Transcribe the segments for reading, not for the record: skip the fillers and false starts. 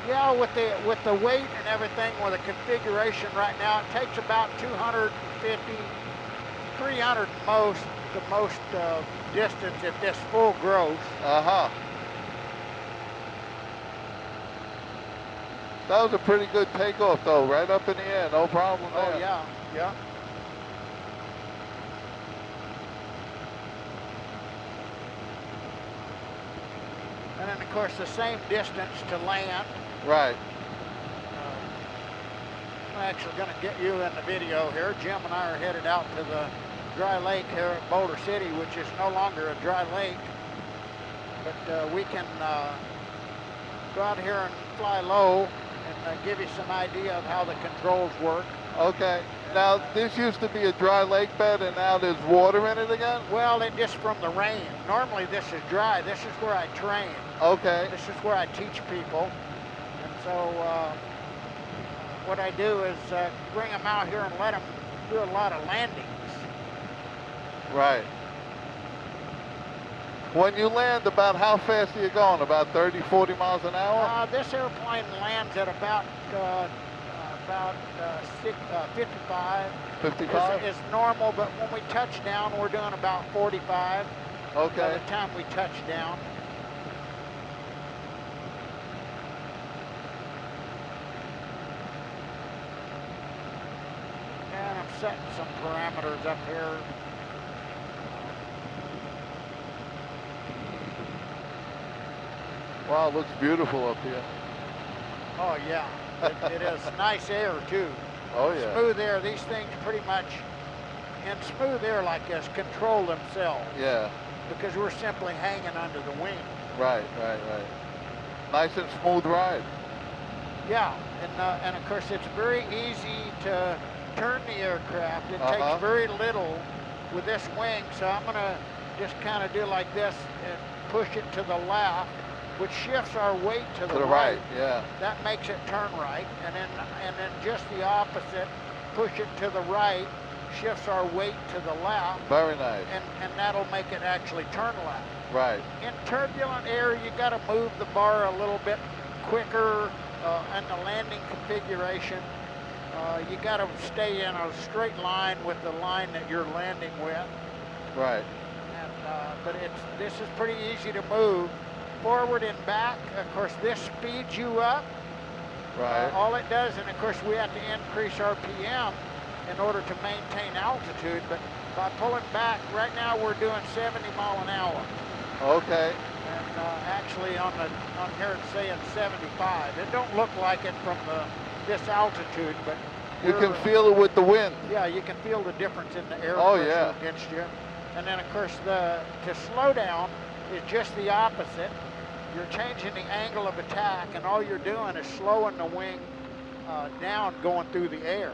Yeah, with the weight and everything, with the configuration right now, it takes about 250, 300 most, the most distance if this full grows. Uh-huh. That was a pretty good takeoff, though, right up in the air. No problem Oh there. yeah, yeah. And then of course the same distance to land. Right. I'm actually going to get you in the video here. Jim and I are headed out to the dry lake here at Boulder City, which is no longer a dry lake. But we can go out here and fly low and give you some idea of how the controls work. Okay. Now, this used to be a dry lake bed, and now there's water in it again? Well, it just from the rain. Normally this is dry. This is where I train. Okay. This is where I teach people. And so what I do is bring them out here and let them do a lot of landings. Right. When you land, about how fast are you going? About 30, 40 miles an hour? This airplane lands at about 55. 55? Is normal, but when we touch down, we're doing about 45. Okay. By the time we touch down. And I'm setting some parameters up here. Wow, it looks beautiful up here. Oh yeah, it is nice air too. Oh yeah. Smooth air. These things pretty much, in smooth air like this, control themselves. Yeah. Because we're simply hanging under the wing. Right. Nice and smooth ride. Yeah, and of course it's very easy to turn the aircraft. It takes very little with this wing, so I'm gonna just kind of do like this and push it to the left, which shifts our weight to the right. Yeah. That makes it turn right, and then just the opposite, push it to the right, shifts our weight to the left. Very nice. And that'll make it actually turn left. Right. In turbulent air, you got to move the bar a little bit quicker in the landing configuration. You got to stay in a straight line with the line that you're landing with. Right. And but this is pretty easy to move forward and back. Of course, this speeds you up. Right. All it does, and of course we have to increase RPM in order to maintain altitude, but by pulling back, right now we're doing 70 mile an hour. Okay. And actually on here it's saying 75. It don't look like it from this altitude, but you can feel it with the wind. Yeah, you can feel the difference in the air pressure against you. And then of course to slow down is just the opposite. You're changing the angle of attack, and all you're doing is slowing the wing down going through the air.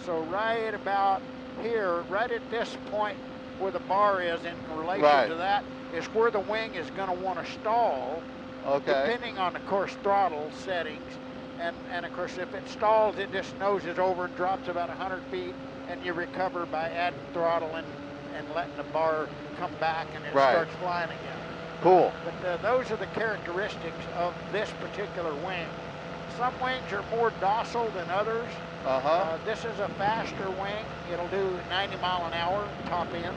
So right about here, right at this point where the bar is in relation to that, is where the wing is going to want to stall, depending on, of course, throttle settings. And of course, if it stalls, it just noses over and drops about 100 feet, and you recover by adding throttle and letting the bar come back, and it starts flying again. Cool. But those are the characteristics of this particular wing. Some wings are more docile than others. This is a faster wing. It'll do 90 mile an hour top end.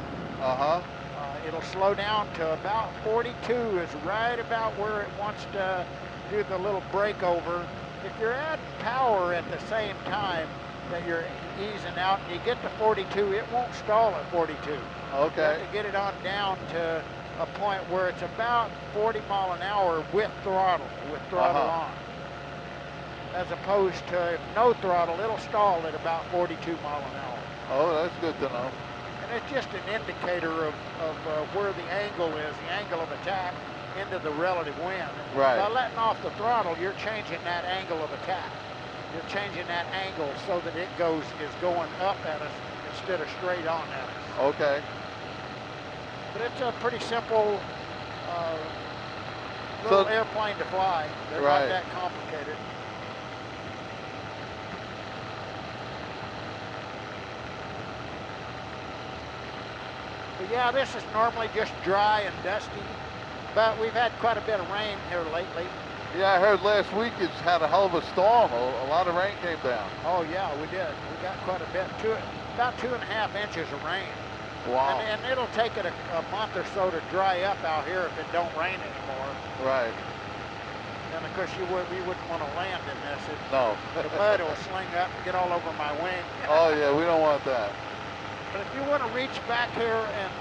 It'll slow down to about 42 is right about where it wants to do the little breakover. If you're adding power at the same time that you're easing out and you get to 42, it won't stall at 42. You have to get it on down to a point where it's about 40 mile an hour with throttle on. As opposed to if no throttle, it'll stall at about 42 mile an hour. Oh, that's good to know. And it's just an indicator of where the angle is, the angle of attack into the relative wind. Right. By letting off the throttle, you're changing that angle of attack. You're changing that angle so that it is going up at us instead of straight on at us. Okay. But it's a pretty simple little airplane to fly. They're not that complicated. But yeah, this is normally just dry and dusty, but we've had quite a bit of rain here lately. Yeah, I heard last week it's had a hell of a storm. A lot of rain came down. Oh yeah, we did. We got quite a bit. About 2.5 inches of rain. Wow. And it'll take it a month or so to dry up out here if it don't rain anymore. Right. And of course we wouldn't want to land in this. No. The mud will sling up and get all over my wing. Oh yeah, we don't want that. But if you want to reach back here and